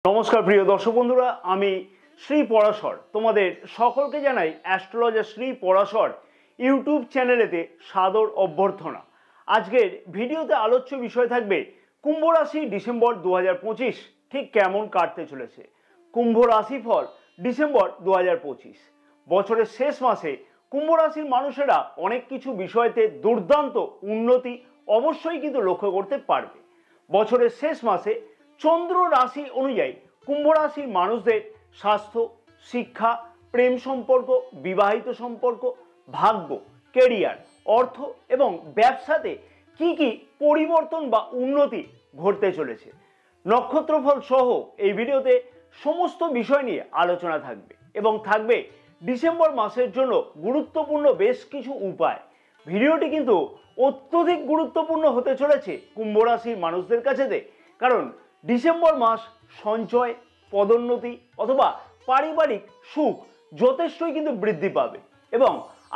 नमस्कार प्रिय दर्शक बंधुरा आमी श्री पराशर तुम्हादेर सकलके जानाई एस्ट्रोलजार श्री पराशर यूट्यूब चैनेलेते सादर अभ्यर्थना। आजकेर भिडियोते आलोच्य विषय थाकबे कुम्भ राशि डिसेम्बर 2025 ठीक केमन काटते चलेछे। कुम्भ राशिफल डिसेम्बर 2025 बछरेर शेष मासे कुम्भ राशिर मानुषेरा अनेक किछु विषयते दुर्दान्त उन्नति अवश्यई किन्तु लक्ष्य करते पारबे। बछरेर शेष मासे चंद्र राशि अनुयायी कुम्भ राशि मानुषदेर स्वास्थ्य, शिक्षा, प्रेम सम्पर्क, विवाहित सम्पर्क, भाग्य, कैरियर, अर्थ एवं व्यवसाते की परिवर्तन बा उन्नति घटते चलेछे नक्षत्रफल सह এই ভিডিওতে সমস্ত বিষয় নিয়ে আলোচনা থাকবে এবং থাকবে ডিসেম্বর মাসের জন্য গুরুত্বপূর্ণ বেশ কিছু উপায়। ভিডিওটি কিন্তু অত্যধিক গুরুত্বপূর্ণ হতে চলেছে কুম্ভ রাশির মানুষদের কাছে, কারণ ডিসেম্বর মাস সঞ্চয়, পদোন্নতি অথবা পারিবারিক সুখ যথেষ্টই কিন্তু বৃদ্ধি পাবে এবং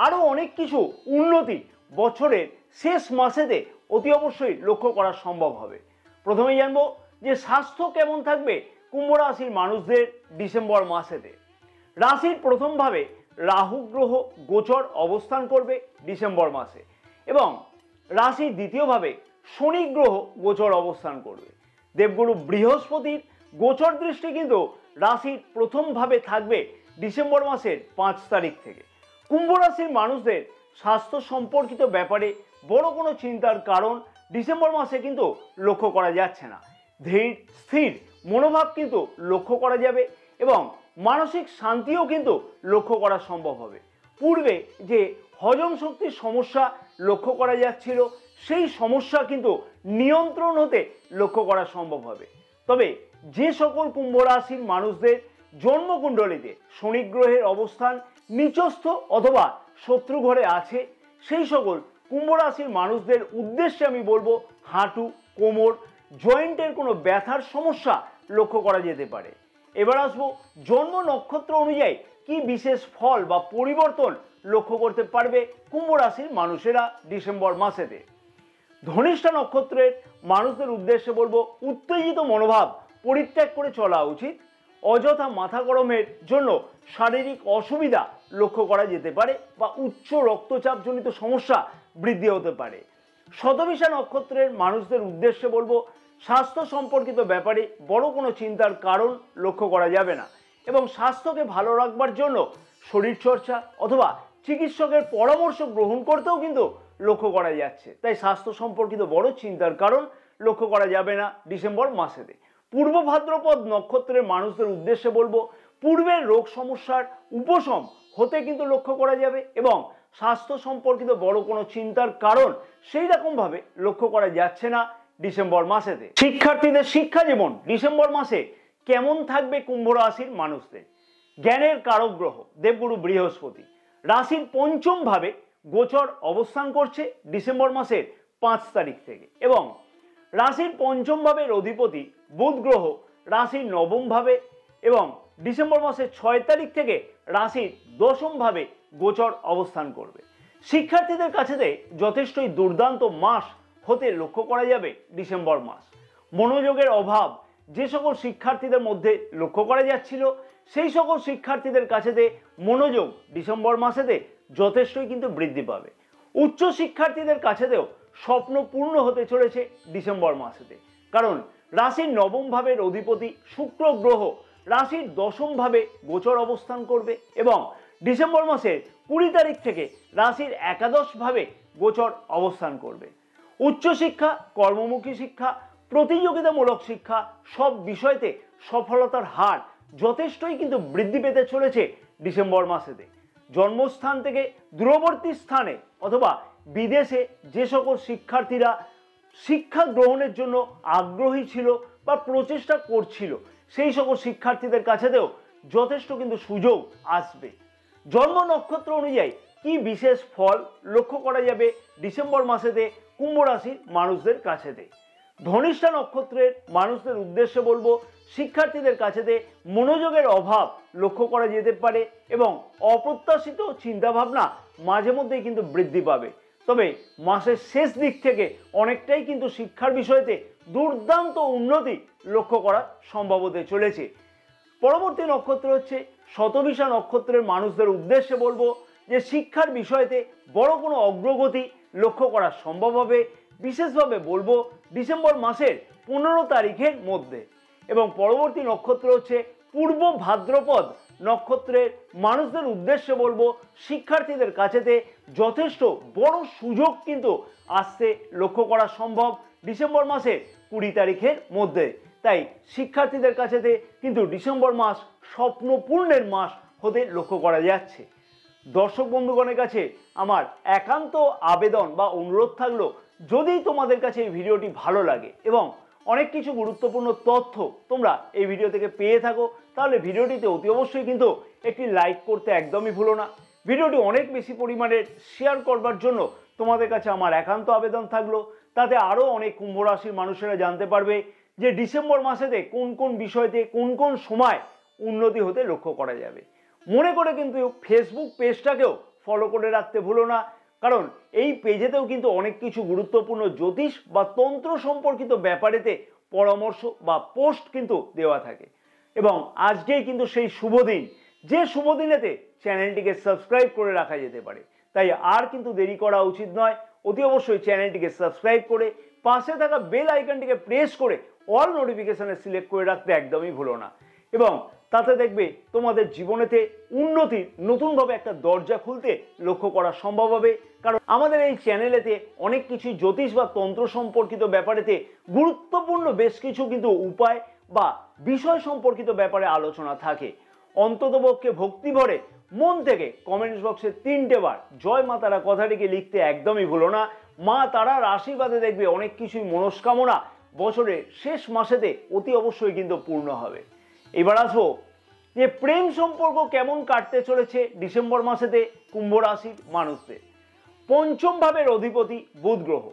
আরও অনেক কিছু উন্নতি বছরের শেষ মাসেতে অতি অবশ্যই লক্ষ্য করা সম্ভব হবে। প্রথমেই জানবো যে স্বাস্থ্য কেমন থাকবে কুম্ভ রাশির মানুষদের ডিসেম্বর মাসেতে। রাশির প্রথমভাবে রাহু গ্রহ গোচর অবস্থান করবে ডিসেম্বর মাসে এবং রাশির দ্বিতীয়ভাবে শনি গ্রহ গোচর অবস্থান করবে। দেবগুরু বৃহস্পতির গোচর দৃষ্টি কিন্তু রাশির প্রথমভাবে থাকবে ডিসেম্বর মাসের 5 তারিখ থেকে। কুম্ভ রাশির মানুষদের স্বাস্থ্য সম্পর্কিত ব্যাপারে বড় কোনো চিন্তার কারণ ডিসেম্বর মাসে কিন্তু লক্ষ্য করা যাচ্ছে না। ধীর স্থির মনোভাব কিন্তু লক্ষ্য করা যাবে এবং মানসিক শান্তিও কিন্তু লক্ষ্য করা সম্ভব হবে। পূর্বে যে হজম শক্তির সমস্যা লক্ষ্য করা যাচ্ছিল সেই সমস্যা কিন্তু নিয়ন্ত্রণ হতে লক্ষ্য করা সম্ভব হবে। তবে যে সকল কুম্ভ রাশির মানুষদের জন্মকুণ্ডলিতে শনি গ্রহের অবস্থান নিচস্থ অথবা শত্রু ঘরে আছে সেই সকল কুম্ভ রাশির মানুষদের উদ্দেশ্যে আমি বলবো হাঁটু, কোমর, জয়েন্টের কোনো ব্যথার সমস্যা লক্ষ্য করা যেতে পারে। এবার আসবো জন্ম নক্ষত্র অনুযায়ী কি বিশেষ ফল বা পরিবর্তন লক্ষ্য করতে পারবে কুম্ভ রাশির মানুষেরা ডিসেম্বর মাসেতে। ধনিষ্ঠা নক্ষত্রের মানুষদের উদ্দেশ্যে বলবো উত্তেজিত মনোভাব পরিত্যাগ করে চলা উচিত। অযথা মাথা গরমের জন্য শারীরিক অসুবিধা লক্ষ্য করা যেতে পারে বা উচ্চ রক্তচাপজনিত সমস্যা বৃদ্ধি হতে পারে। শতবিশা নক্ষত্রের মানুষদের উদ্দেশ্যে বলবো স্বাস্থ্য সম্পর্কিত ব্যাপারে বড় কোনো চিন্তার কারণ লক্ষ্য করা যাবে না এবং স্বাস্থ্যকে ভালো রাখবার জন্য শরীরচর্চা অথবা চিকিৎসকের পরামর্শ গ্রহণ করতেও কিন্তু লক্ষ্য করা যাচ্ছে। তাই স্বাস্থ্য সম্পর্কিত বড় চিন্তার কারণ লক্ষ্য করা যাবে না ডিসেম্বর মাসেতে। পূর্ব ভাদ্রপদ নক্ষত্রের মানুষদের উদ্দেশ্যে বলবো পূর্বের রোগ সমস্যার উপশম হতে কিন্তু লক্ষ্য করা যাবে এবং স্বাস্থ্য সম্পর্কিত বড় কোনো চিন্তার কারণ সেই রকমভাবে লক্ষ্য করা যাচ্ছে না ডিসেম্বর মাসেতে। শিক্ষার্থীদের শিক্ষা জীবন ডিসেম্বর মাসে কেমন থাকবে কুম্ভ রাশির মানুষদের। জ্ঞানের কারক গ্রহ দেবগুরু বৃহস্পতি রাশির পঞ্চম ভাবে গোচর অবস্থান করছে ডিসেম্বর মাসের 5 তারিখ থেকে এবং রাশির পঞ্চম ভাবের অধিপতি বুধ গ্রহ রাশির নবম ভাবে এবং ডিসেম্বর মাসের 6 তারিখ থেকে রাশির দশম ভাবে গোচর অবস্থান করবে। শিক্ষার্থীদের কাছে যথেষ্টই দুর্দান্ত মাস হতে লক্ষ্য করা যাবে ডিসেম্বর মাস। মনোযোগের অভাব যে সকল শিক্ষার্থীদের মধ্যে লক্ষ্য করা যাচ্ছিল সেই সকল শিক্ষার্থীদের কাছে মনোযোগ ডিসেম্বর মাসেতে যথেষ্টই কিন্তু বৃদ্ধি পাবে। উচ্চ শিক্ষার্থীদের কাছেতেও স্বপ্ন পূর্ণ হতে চলেছে ডিসেম্বর মাসেতে, কারণ রাশির নবম ভাবের অধিপতি শুক্র গ্রহ রাশির দশম ভাবে গোচর অবস্থান করবে এবং ডিসেম্বর মাসের 20 তারিখ থেকে রাশির একাদশ ভাবে গোচর অবস্থান করবে। উচ্চশিক্ষা, কর্মমুখী শিক্ষা, প্রতিযোগিতামূলক শিক্ষা সব বিষয়তে সফলতার হার যথেষ্টই কিন্তু বৃদ্ধি পেতে চলেছে ডিসেম্বর মাসেতে। জন্মস্থান থেকে দূরবর্তী স্থানে অথবা বিদেশে যে সকল শিক্ষার্থীরা শিক্ষা গ্রহণের জন্য আগ্রহী ছিল বা প্রচেষ্টা করছিল সেই সকল শিক্ষার্থীদের কাছেতেও যথেষ্ট কিন্তু সুযোগ আসবে। জন্ম নক্ষত্র অনুযায়ী কি বিশেষ ফল লক্ষ্য করা যাবে ডিসেম্বর মাসেতে কুম্ভ রাশির মানুষদের কাছেতে। ধনিষ্ঠা নক্ষত্রের মানুষদের উদ্দেশ্যে বলবো শিক্ষার্থীদের কাছেতে মনোযোগের অভাব লক্ষ্য করা যেতে পারে এবং অপ্রত্যাশিত চিন্তাভাবনা মাঝে মধ্যেই কিন্তু বৃদ্ধি পাবে। তবে মাসের শেষ দিক থেকে অনেকটাই কিন্তু শিক্ষার বিষয়তে দুর্দান্ত উন্নতি লক্ষ্য করা সম্ভব হতে চলেছে। পরবর্তী নক্ষত্র হচ্ছে শতভিষা নক্ষত্রের মানুষদের উদ্দেশ্যে বলবো যে শিক্ষার বিষয়তে বড় কোনো অগ্রগতি লক্ষ্য করা সম্ভব হবে। বিশেষভাবে বলবো ডিসেম্বর মাসের 15 তারিখের মধ্যে। এবং পরবর্তী নক্ষত্র হচ্ছে পূর্ব ভাদ্রপদ নক্ষত্রের মানুষদের উদ্দেশ্যে বলবো শিক্ষার্থীদের কাছেতে যথেষ্ট বড় সুযোগ কিন্তু আসতে লক্ষ্য করা সম্ভব ডিসেম্বর মাসের 20 তারিখের মধ্যে। তাই শিক্ষার্থীদের কাছেতে কিন্তু ডিসেম্বর মাস স্বপ্ন পূর্ণের মাস হতে লক্ষ্য করা যাচ্ছে। দর্শক বন্ধুগণের কাছে আমার একান্ত আবেদন বা অনুরোধ থাকলো, যদি তোমাদের কাছে এই ভিডিওটি ভালো লাগে এবং অনেক কিছু গুরুত্বপূর্ণ তথ্য তোমরা এই ভিডিও থেকে পেয়ে থাকো, তাহলে ভিডিওটিতে অতি অবশ্যই কিন্তু একটি লাইক করতে একদমই ভুলো না। ভিডিওটি অনেক বেশি পরিমাণে শেয়ার করবার জন্য তোমাদের কাছে আমার একান্ত আবেদন থাকলো, তাতে আরও অনেক কুম্ভ রাশির মানুষেরা জানতে পারবে যে ডিসেম্বর মাসেতে কোন কোন বিষয়তে কোন কোন সময় উন্নতি হতে লক্ষ্য করা যাবে। মনে করে কিন্তু ফেসবুক পেজটাকেও ফলো করে রাখতে ভুলো না, কারণ এই পেজেতেও কিন্তু অনেক কিছু গুরুত্বপূর্ণ জ্যোতিষ বা তন্ত্র সম্পর্কিত ব্যাপারেতে পরামর্শ বা পোস্ট কিন্তু দেওয়া থাকে। এবং আজকেই কিন্তু সেই শুভ দিন, যে শুভ দিনেতে চ্যানেলটিকে সাবস্ক্রাইব করে রাখা যেতে পারে। তাই আর কিন্তু দেরি করা উচিত নয়, অতি অবশ্যই চ্যানেলটিকে সাবস্ক্রাইব করে পাশে থাকা বেল আইকনটিকে প্রেস করে অল নোটিফিকেশনে সিলেক্ট করে রাখতে একদমই ভুলো না। এবং তাতে দেখবে তোমাদের জীবনেতে উন্নতির নতুনভাবে একটা দরজা খুলতে লক্ষ্য করা সম্ভব হবে। কারণ আমাদের এই চ্যানেলেতে অনেক কিছু জ্যোতিষ বা তন্ত্র সম্পর্কিত ব্যাপারেতে গুরুত্বপূর্ণ বেশ কিছু কিন্তু উপায় বা বিষয় সম্পর্কিত ব্যাপারে আলোচনা থাকে। অন্ততপক্ষে ভক্তি ভরে মন থেকে কমেন্টস বক্সে 3টে বার জয় মা তারা কথাটিকে লিখতে একদমই ভুলো না। মা তারার আশীর্বাদে দেখবে অনেক কিছুই মনস্কামনা বছরের শেষ মাসেতে অতি অবশ্যই কিন্তু পূর্ণ হবে। এবার আসবো যে প্রেম সম্পর্ক কেমন কাটতে চলেছে ডিসেম্বর মাসেতে কুম্ভ রাশির মানুষদের। পঞ্চম ভাবের অধিপতি বুধ গ্রহ,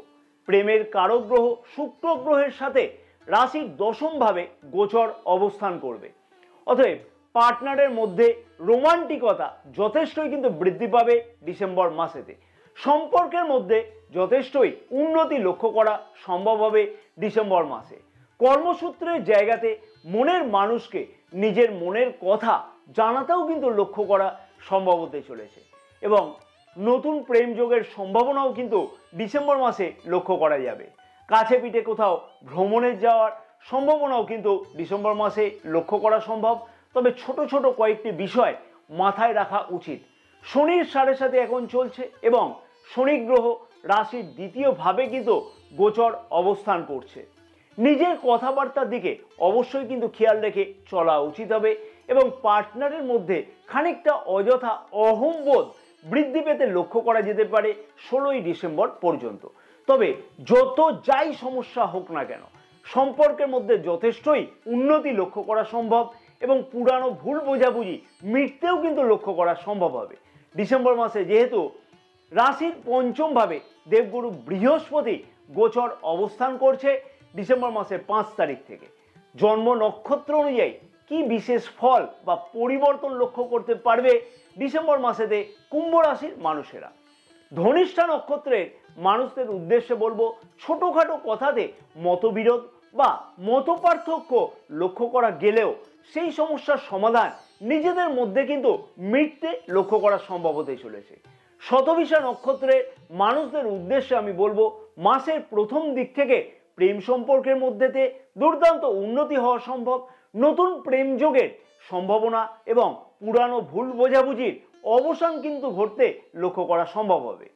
প্রেমের কারক গ্রহ শুক্র গ্রহের সাথে রাশির দশম ভাবে গোচর অবস্থান করবে। অতএব পার্টনারের মধ্যে রোমান্টিকতা যথেষ্টই কিন্তু বৃদ্ধি পাবে ডিসেম্বর মাসেতে। সম্পর্কের মধ্যে যথেষ্টই উন্নতি লক্ষ্য করা সম্ভব হবে ডিসেম্বর মাসে। কর্মসূত্রের জায়গাতে মনের মানুষকে নিজের মনের কথা জানাতেও কিন্তু লক্ষ্য করা সম্ভব হতে চলেছে। এবং নতুন প্রেম যোগের সম্ভাবনাও কিন্তু ডিসেম্বর মাসে লক্ষ্য করা যাবে। কাছে পিঠে কোথাও ভ্রমণের যাওয়ার সম্ভাবনাও কিন্তু ডিসেম্বর মাসে লক্ষ্য করা সম্ভব। তবে ছোট ছোট কয়েকটি বিষয় মাথায় রাখা উচিত। শনির 7.5 এখন চলছে এবং শনি গ্রহ রাশির দ্বিতীয় ভাবে কিন্তু গোচর অবস্থান করছে। নিজের কথাবার্তার দিকে অবশ্যই কিন্তু খেয়াল রেখে চলা উচিত হবে এবং পার্টনারের মধ্যে খানিকটা অযথা অহংবোধ বৃদ্ধি পেতে লক্ষ্য করা যেতে পারে 16ই ডিসেম্বর পর্যন্ত। তবে যত যাই সমস্যা হোক না কেন সম্পর্কের মধ্যে যথেষ্টই উন্নতি লক্ষ্য করা সম্ভব এবং পুরানো ভুল বোঝাবুঝি মিটতেও কিন্তু লক্ষ্য করা সম্ভব হবে ডিসেম্বর মাসে। যেহেতু রাশির পঞ্চম ভাবে দেবগুরু বৃহস্পতি গোচর অবস্থান করছে ডিসেম্বর মাসের 5 তারিখ থেকে। জন্ম নক্ষত্র অনুযায়ী কি বিশেষ ফল বা পরিবর্তন লক্ষ্য করতে পারবে ডিসেম্বর মাসেতে কুম্ভ রাশির মানুষেরা। ধনিষ্ঠা নক্ষত্রের মানুষদের উদ্দেশ্যে বলবো ছোটখাটো কথাতে মতবিরোধ বা মতপার্থক্য লক্ষ্য করা গেলেও সেই সমস্যার সমাধান নিজেদের মধ্যে কিন্তু মিটতে লক্ষ্য করা সম্ভব হতে চলেছে। শতভিষা নক্ষত্রের মানুষদের উদ্দেশ্যে আমি বলবো মাসের প্রথম দিক থেকে প্রেম সম্পর্কের মধ্যেতে দুর্দান্ত উন্নতি হওয়া সম্ভব। নতুন প্রেম যোগের সম্ভাবনা এবং পুরানো ভুল বোঝাবুঝির অবসান কিন্তু ঘটতে লক্ষ্য করা সম্ভব হবে।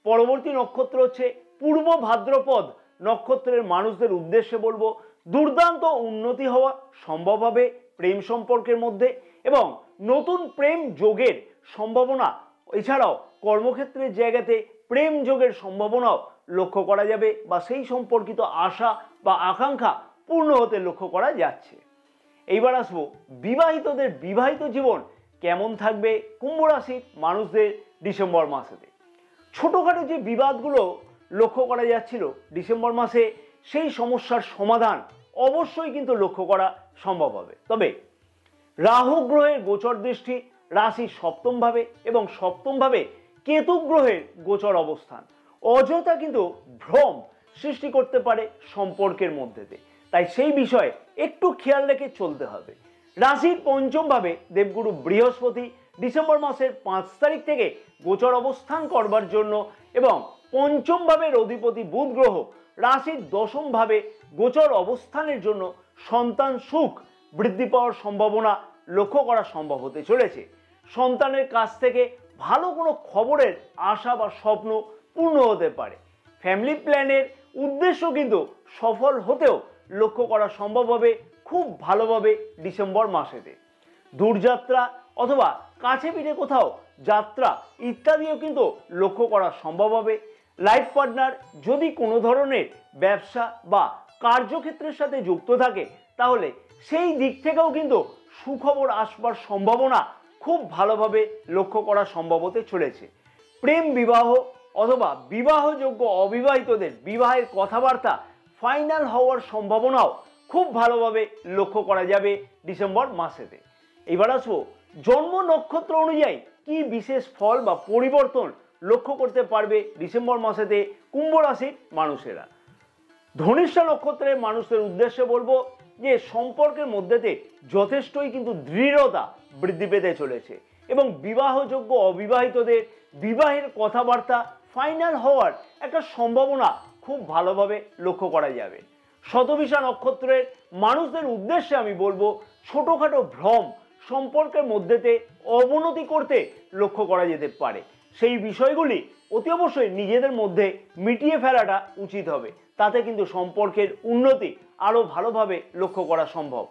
পরবর্তী নক্ষত্র হচ্ছে পূর্ব ভাদ্রপদ নক্ষত্রের মানুষদের উদ্দেশ্যে বলবো দুর্দান্ত উন্নতি হওয়া সম্ভব হবে প্রেম সম্পর্কের মধ্যে এবং নতুন প্রেম যোগের সম্ভাবনা, এছাড়াও কর্মক্ষেত্রের জায়গাতে প্রেম যোগের সম্ভাবনাও লক্ষ্য করা যাবে বা সেই সম্পর্কিত আশা বা আকাঙ্ক্ষা পূর্ণ হতে লক্ষ্য করা যাচ্ছে। এইবার আসবো বিবাহিতদের বিবাহিত জীবন কেমন থাকবে কুম্ভ রাশির মানুষদের ডিসেম্বর মাসেতে। ছোটখাটো যে বিবাদগুলো লক্ষ্য করা যাচ্ছিল ডিসেম্বর মাসে সেই সমস্যার সমাধান অবশ্যই কিন্তু লক্ষ্য করা সম্ভব হবে। তবে রাহু গ্রহের গোচর দৃষ্টি রাশির সপ্তম ভাবে এবং সপ্তম ভাবে কেতু গ্রহের গোচর অবস্থান অযথা কিন্তু ভ্রম সৃষ্টি করতে পারে সম্পর্কের মধ্যেতে। তাই সেই বিষয়ে একটু খেয়াল রেখে চলতে হবে। রাশির পঞ্চম ভাবে দেবগুরু বৃহস্পতি ডিসেম্বর মাসের 5 তারিখ থেকে গোচর অবস্থান করবার জন্য এবং পঞ্চম ভাবের অধিপতি বুধ গ্রহ রাশির দশম ভাবে গোচর অবস্থানের জন্য সন্তান সুখ বৃদ্ধি পাওয়ার সম্ভাবনা লক্ষ্য করা সম্ভব হতে চলেছে। সন্তানের কাছ থেকে ভালো কোনো খবরের আশা বা স্বপ্ন পূর্ণ হতে পারে। ফ্যামিলি প্ল্যানের উদ্দেশ্য কিন্তু সফল হতেও লক্ষ্য করা সম্ভব হবে খুব ভালোভাবে ডিসেম্বর মাসেতে। দূরযাত্রা অথবা কাছে পিঠে কোথাও যাত্রা ইত্যাদিও কিন্তু লক্ষ্য করা সম্ভব হবে। লাইফ পার্টনার যদি কোনো ধরনের ব্যবসা বা কার্যক্ষেত্রের সাথে যুক্ত থাকে তাহলে সেই দিক থেকেও কিন্তু সুখবর আসবার সম্ভাবনা খুব ভালোভাবে লক্ষ্য করা সম্ভব হতে চলেছে। প্রেম বিবাহ অথবা বিবাহযোগ্য অবিবাহিতদের বিবাহের কথাবার্তা ফাইনাল হওয়ার সম্ভাবনাও খুব ভালোভাবে লক্ষ্য করা যাবে ডিসেম্বর মাসেতে। এবার আসবো জন্ম নক্ষত্র অনুযায়ী কি বিশেষ ফল বা পরিবর্তন লক্ষ্য করতে পারবে ডিসেম্বর মাসেতে কুম্ভ রাশির মানুষেরা। ধনিষ্ঠা নক্ষত্রের মানুষদের উদ্দেশ্যে বলবো যে সম্পর্কের মধ্যেতে যথেষ্টই কিন্তু দৃঢ়তা বৃদ্ধি পেতে চলেছে এবং বিবাহযোগ্য অবিবাহিতদের বিবাহের কথাবার্তা ফাইনাল হওয়ার একটা সম্ভাবনা খুব ভালোভাবে লক্ষ্য করা যাবে। শতভিষা নক্ষত্রের মানুষদের উদ্দেশ্যে আমি বলবো ছোটখাটো ভ্রম সম্পর্কের মধ্যেতে অবনতি করতে লক্ষ্য করা যেতে পারে। সেই বিষয়গুলি অতি অবশ্যই নিজেদের মধ্যে মিটিয়ে ফেলাটা উচিত হবে, তাতে কিন্তু সম্পর্কের উন্নতি আরো ভালোভাবে লক্ষ্য করা সম্ভব।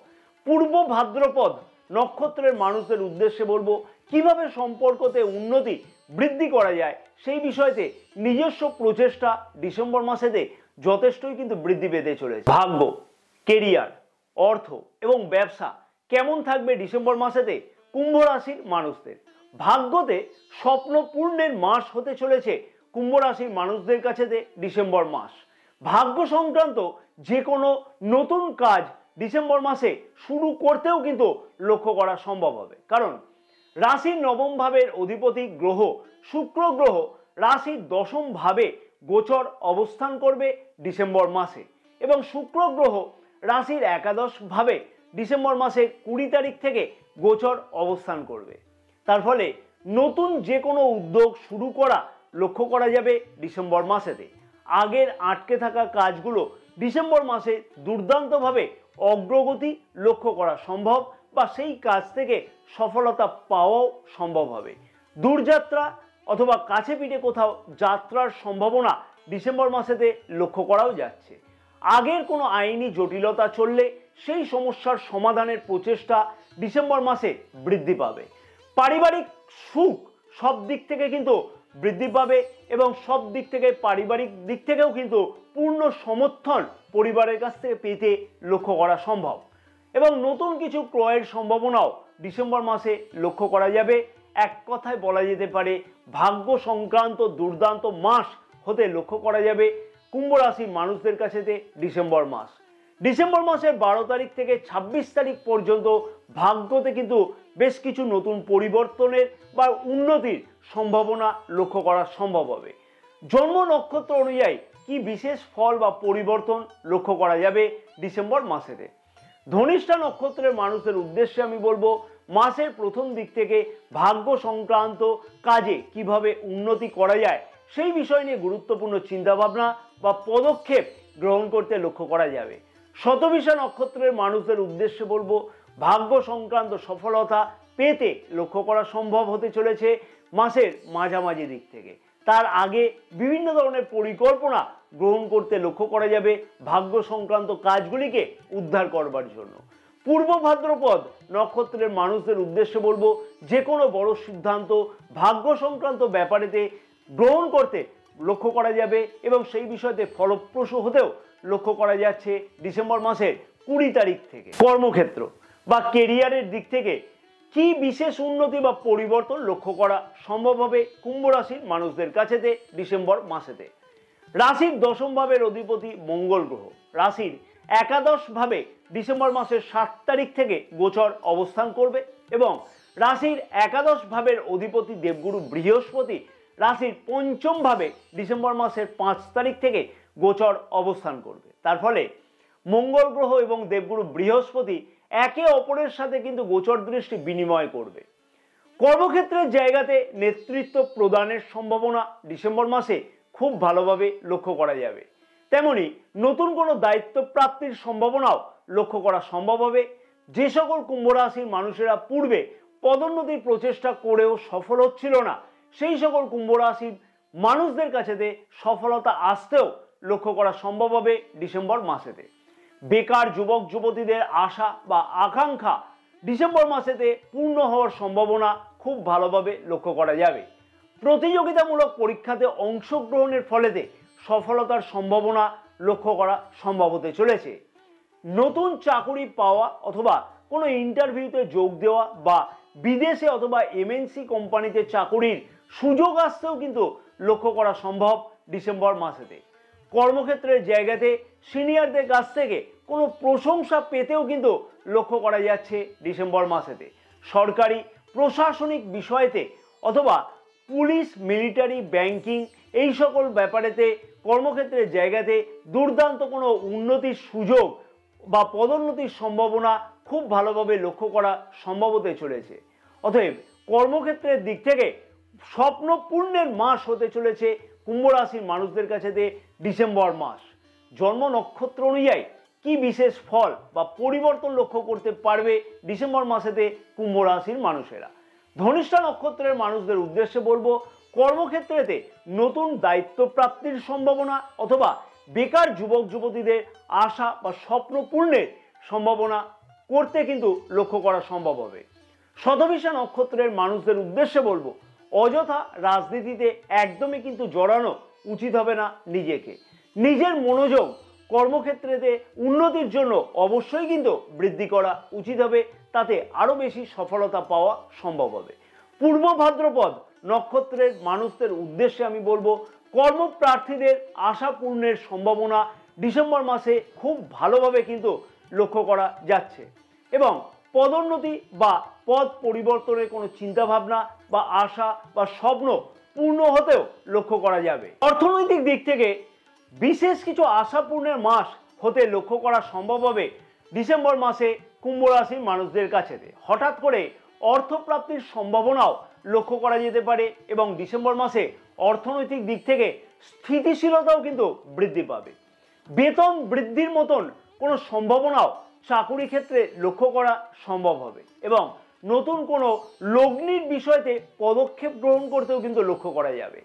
পূর্ব ভাদ্রপদ নক্ষত্রের মানুষদের উদ্দেশ্যে বলবো কিভাবে সম্পর্কতে উন্নতি বৃদ্ধি করা যায় সেই বিষয়তে নিজস্ব প্রচেষ্টা ডিসেম্বর মাসেতে যথেষ্টই কিন্তু বৃদ্ধি পেতে চলেছে। ভাগ্য, কেরিয়ার, অর্থ এবং ব্যবসা কেমন থাকবে ডিসেম্বর মাসেতে কুম্ভ রাশির মানুষদের। ভাগ্যতে স্বপ্ন পূর্ণের মাস হতে চলেছে কুম্ভ রাশির মানুষদের কাছেতে ডিসেম্বর মাস। ভাগ্য সংক্রান্ত যে কোনো নতুন কাজ ডিসেম্বর মাসে শুরু করতেও কিন্তু লক্ষ্য করা সম্ভব হবে, কারণ রাশির নবম ভাবের অধিপতি গ্রহ শুক্র গ্রহ রাশির দশম ভাবে গোচর অবস্থান করবে ডিসেম্বর মাসে এবং শুক্র গ্রহ রাশির একাদশ ভাবে ডিসেম্বর মাসের 20 তারিখ থেকে গোচর অবস্থান করবে। তার ফলে নতুন যে কোনো উদ্যোগ শুরু করা লক্ষ্য করা যাবে ডিসেম্বর মাসেতে। আগের আটকে থাকা কাজগুলো ডিসেম্বর মাসে দুর্দান্তভাবে অগ্রগতি লক্ষ্য করা সম্ভব বা সেই কাজ থেকে সফলতা পাওয়াও সম্ভব হবে। দূরযাত্রা অথবা কাছে পিঠে কোথাও যাত্রার সম্ভাবনা ডিসেম্বর মাসেতে লক্ষ্য করাও যাচ্ছে। আগের কোনো আইনি জটিলতা চললে সেই সমস্যার সমাধানের প্রচেষ্টা ডিসেম্বর মাসে বৃদ্ধি পাবে। পারিবারিক সুখ সব দিক থেকে কিন্তু বৃদ্ধি পাবে এবং সব দিক থেকে পারিবারিক দিক থেকেও কিন্তু পূর্ণ সমর্থন পরিবারের কাছ থেকে পেতে লক্ষ্য করা সম্ভব এবং নতুন কিছু ক্রয়ের সম্ভাবনাও ডিসেম্বর মাসে লক্ষ্য করা যাবে। এক কথায় বলা যেতে পারে ভাগ্য সংক্রান্ত দুর্দান্ত মাস হতে লক্ষ্য করা যাবে কুম্ভ রাশির মানুষদের কাছেতে ডিসেম্বর মাস। ডিসেম্বর মাসের 12 তারিখ থেকে 26 তারিখ পর্যন্ত ভাগ্যতে কিন্তু বেশ কিছু নতুন পরিবর্তনের বা উন্নতির সম্ভাবনা লক্ষ্য করা সম্ভব হবে। জন্ম নক্ষত্র অনুযায়ী কি বিশেষ ফল বা পরিবর্তন লক্ষ্য করা যাবে ডিসেম্বর মাসেতে। ধনিষ্ঠা নক্ষত্রের মানুষদের উদ্দেশ্যে আমি বলবো মাসের প্রথম দিক থেকে ভাগ্য সংক্রান্ত কাজে কিভাবে উন্নতি করা যায় সেই বিষয় নিয়ে গুরুত্বপূর্ণ চিন্তাভাবনা বা পদক্ষেপ গ্রহণ করতে লক্ষ্য করা যাবে। শতভিষা নক্ষত্রের মানুষদের উদ্দেশ্যে বলবো ভাগ্য সংক্রান্ত সফলতা পেতে লক্ষ্য করা সম্ভব হতে চলেছে মাসের মাঝামাঝি দিক থেকে। তার আগে বিভিন্ন ধরনের পরিকল্পনা গ্রহণ করতে লক্ষ্য করা যাবে ভাগ্য সংক্রান্ত কাজগুলিকে উদ্ধার করবার জন্য। পূর্ব ভাদ্রপদ নক্ষত্রের মানুষদের উদ্দেশ্যে বলবো যে কোনো বড় সিদ্ধান্ত ভাগ্য সংক্রান্ত ব্যাপারেতে গ্রহণ করতে লক্ষ্য করা যাবে এবং সেই বিষয়তে ফলপ্রসূ হতেও লক্ষ্য করা যাচ্ছে ডিসেম্বর মাসের 20 তারিখ থেকে। কর্মক্ষেত্র বা কেরিয়ারের দিক থেকে কি বিশেষ উন্নতি বা পরিবর্তন লক্ষ্য করা সম্ভব হবে কুম্ভ রাশির মানুষদের কাছেতে ডিসেম্বর মাসেতে। রাশির দশম ভাবের অধিপতি মঙ্গল গ্রহ রাশির একাদশ ভাবে ডিসেম্বর মাসের 7 তারিখ থেকে গোচর অবস্থান করবে এবং রাশির একাদশ ভাবের অধিপতি দেবগুরু বৃহস্পতি রাশির পঞ্চম ভাবে ডিসেম্বর মাসের 5 তারিখ থেকে গোচর অবস্থান করবে। তার ফলে মঙ্গল গ্রহ এবং দেবগুরু বৃহস্পতি একে অপরের সাথে কিন্তু গোচর দৃষ্টি বিনিময় করবে। কর্মক্ষেত্রের জায়গাতে নেতৃত্ব প্রদানের সম্ভাবনা ডিসেম্বর মাসে খুব ভালোভাবে লক্ষ্য করা যাবে। তেমনি নতুন কোনো দায়িত্ব প্রাপ্তির সম্ভাবনাও লক্ষ্য করা সম্ভব হবে। যে সকল কুম্ভ রাশির মানুষেরা পূর্বে পদোন্নতির প্রচেষ্টা করেও সফল হচ্ছিল না, সেই সকল কুম্ভ রাশির মানুষদের কাছেতে সফলতা আসতেও লক্ষ্য করা সম্ভব হবে ডিসেম্বর মাসেতে। বেকার যুবক যুবতীদের আশা বা আকাঙ্ক্ষা ডিসেম্বর মাসেতে পূর্ণ হওয়ার সম্ভাবনা খুব ভালোভাবে লক্ষ্য করা যাবে। প্রতিযোগিতামূলক পরীক্ষাতে অংশগ্রহণের ফলেতে সফলতার সম্ভাবনা লক্ষ্য করা সম্ভব হতে চলেছে। নতুন চাকুরি পাওয়া অথবা কোনো ইন্টারভিউতে যোগ দেওয়া বা বিদেশে অথবা এমএনসি কোম্পানিতে চাকুরির সুযোগ আসতেও কিন্তু লক্ষ্য করা সম্ভব ডিসেম্বর মাসেতে। কর্মক্ষেত্রের জায়গাতে সিনিয়রদের কাছ থেকে কোনো প্রশংসা পেতেও কিন্তু লক্ষ্য করা যাচ্ছে ডিসেম্বর মাসেতে। সরকারি প্রশাসনিক বিষয়েতে অথবা পুলিশ, মিলিটারি, ব্যাংকিং এই সকল ব্যাপারেতে কর্মক্ষেত্রের জায়গাতে দুর্দান্ত কোনো উন্নতির সুযোগ বা পদোন্নতির সম্ভাবনা খুব ভালোভাবে লক্ষ্য করা সম্ভব হতে চলেছে। অতএব কর্মক্ষেত্রের দিক থেকে স্বপ্ন পূর্ণের মাস হতে চলেছে কুম্ভ রাশির মানুষদের কাছেতে ডিসেম্বর মাস। জন্ম নক্ষত্র অনুযায়ী কি বিশেষ ফল বা পরিবর্তন লক্ষ্য করতে পারবে ডিসেম্বর মাসেতে কুম্ভ রাশির মানুষেরা? ধনিষ্ঠা নক্ষত্রের মানুষদের উদ্দেশ্যে বলবো, কর্মক্ষেত্রেতে নতুন দায়িত্ব প্রাপ্তির সম্ভাবনা অথবা বেকার যুবক যুবতীদের আশা বা স্বপ্ন পূর্ণের সম্ভাবনা করতে কিন্তু লক্ষ্য করা সম্ভব হবে। শতভিষা নক্ষত্রের মানুষদের উদ্দেশ্যে বলবো, অযথা রাজনীতিতে একদমই কিন্তু জড়ানো উচিত হবে না। নিজের মনোযোগ কর্মক্ষেত্রেতে উন্নতির জন্য অবশ্যই কিন্তু বৃদ্ধি করা উচিত হবে, তাতে আরো বেশি সফলতা পাওয়া সম্ভব হবে। পূর্ব ভাদ্রপদ নক্ষত্রের মানুষদের উদ্দেশ্যে আমি বলবো, কর্মপ্রার্থীদের আশা পূর্ণের সম্ভাবনা ডিসেম্বর মাসে খুব ভালোভাবে কিন্তু লক্ষ্য করা যাচ্ছে এবং পদোন্নতি বা পদ পরিবর্তনের কোনো চিন্তাভাবনা বা আশা বা স্বপ্ন পূর্ণ হতেও লক্ষ্য করা যাবে। অর্থনৈতিক দিক থেকে বিশেষ কিছু আশা পূর্ণের মাস হতে লক্ষ্য করা সম্ভব হবে ডিসেম্বর মাসে কুম্ভ রাশির মানুষদের কাছে। হঠাৎ করে অর্থপ্রাপ্তির সম্ভাবনাও লক্ষ্য করা যেতে পারে এবং ডিসেম্বর মাসে অর্থনৈতিক দিক থেকে স্থিতিশীলতাও কিন্তু বৃদ্ধি পাবে। বেতন বৃদ্ধির মতন কোনো সম্ভাবনাও চাকুরি ক্ষেত্রে লক্ষ্য করা সম্ভব হবে এবং নতুন কোনো লগ্নির বিষয়তে পদক্ষেপ গ্রহণ করতেও কিন্তু লক্ষ্য করা যাবে।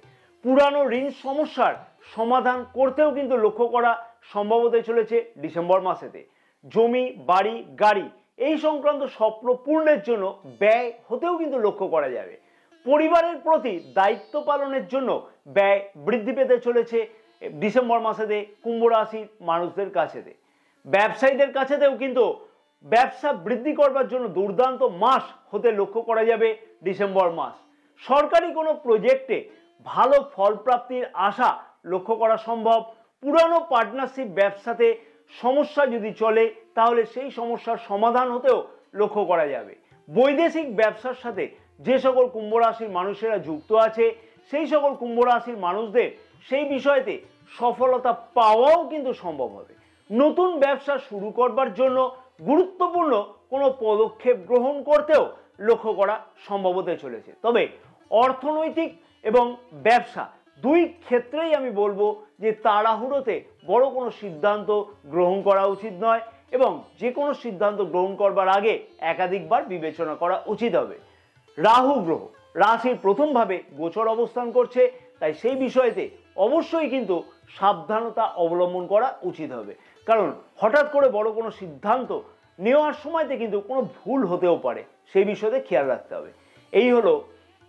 পুরানো ঋণ সমস্যার সমাধান করতেও কিন্তু লক্ষ্য করা সম্ভব হতে চলেছে ডিসেম্বর মাসেতে। জমি, বাড়ি, গাড়ি এই সংক্রান্ত স্বপ্ন পূর্ণের জন্য ব্যয় হতেও কিন্তু লক্ষ্য করা যাবে। পরিবারের প্রতি দায়িত্ব পালনের জন্য ব্যয় বৃদ্ধি পেতে চলেছে ডিসেম্বর মাসেতে কুম্ভ রাশির মানুষদের কাছেতে। ব্যবসায়ীদের কাছেতেও কিন্তু ব্যবসা বৃদ্ধি করবার জন্য দুর্দান্ত মাস হতে লক্ষ্য করা যাবে ডিসেম্বর মাস। সরকারি কোনো প্রজেক্টে ভালো ফল প্রাপ্তির আশা লক্ষ্য করা সম্ভব। পুরানো পার্টনারশিপ ব্যবসাতে সমস্যা যদি চলে তাহলে সেই সমস্যার সমাধান হতেও লক্ষ্য করা যাবে। বৈদেশিক ব্যবসার সাথে যে সকল কুম্ভ রাশির মানুষেরা যুক্ত আছে সেই সকল কুম্ভ রাশির মানুষদের সেই বিষয়তে সফলতা পাওয়াও কিন্তু সম্ভব হবে। নতুন ব্যবসা শুরু করবার জন্য গুরুত্বপূর্ণ কোনো পদক্ষেপ গ্রহণ করতেও লক্ষ্য করা সম্ভব হতে চলেছে। তবে অর্থনৈতিক এবং ব্যবসা দুই ক্ষেত্রেই আমি বলবো যে তাড়াহুড়োতে বড় কোনো সিদ্ধান্ত গ্রহণ করা উচিত নয় এবং যে কোনো সিদ্ধান্ত গ্রহণ করবার আগে একাধিকবার বিবেচনা করা উচিত হবে। রাহু গ্রহ রাশির প্রথমভাবে গোচর অবস্থান করছে, তাই সেই বিষয়তে অবশ্যই কিন্তু সাবধানতা অবলম্বন করা উচিত হবে, কারণ হঠাৎ করে বড় কোনো সিদ্ধান্ত নেওয়ার সময়তে কিন্তু কোনো ভুল হতেও পারে, সেই বিষয়ে খেয়াল রাখতে হবে। এই হলো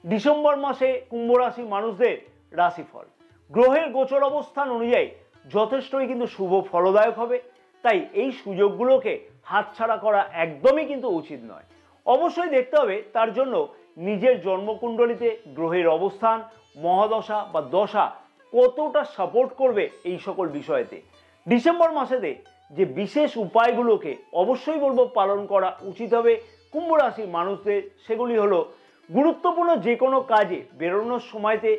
ডিসেম্বর মাসে কুম্ভ রাশি মানুষদের রাশিফল। গ্রহের গোচর অবস্থান অনুযায়ী যথেষ্টই কিন্তু শুভ ফলদায়ক হবে, তাই এই সুযোগগুলোকে হাতছাড়া করা একদমই কিন্তু উচিত নয়। অবশ্যই দেখতে হবে তার জন্য নিজের জন্মকুণ্ডলিতে গ্রহের অবস্থান, মহাদশা বা দশা কতটা সাপোর্ট করবে এই সকল বিষয়েতে। ডিসেম্বর মাসেতে যে বিশেষ উপায়গুলোকে অবশ্যই বলবো পালন করা উচিত হবে কুম্ভ রাশির মানুষদের, সেগুলি হলো গুরুত্বপূর্ণ যে কোনো কাজে বেরোনোর সময়তে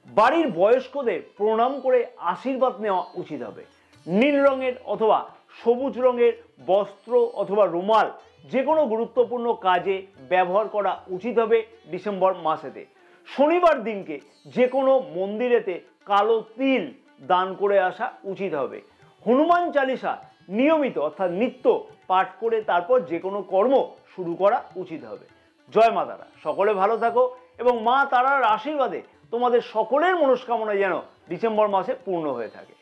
বাড়ির বয়স্কদের প্রণাম করে আশীর্বাদ নেওয়া উচিত হবে। নীল রঙের অথবা সবুজ রঙের বস্ত্র অথবা রুমাল যে কোনো গুরুত্বপূর্ণ কাজে ব্যবহার করা উচিত হবে ডিসেম্বর মাসেতে। শনিবার দিনকে যে কোনো মন্দিরেতে কালো তিল দান করে আসা উচিত হবে। হনুমান চালিসা নিয়মিত অর্থাৎ নিত্য পাঠ করে তারপর যে কোনো কর্ম শুরু করা উচিত হবে। জয় মা তারা, সকলে ভালো থাকো এবং মা তারার আশীর্বাদে তোমাদের সকলের মনস্কামনা যেন ডিসেম্বর মাসে পূর্ণ হয়ে থাকে।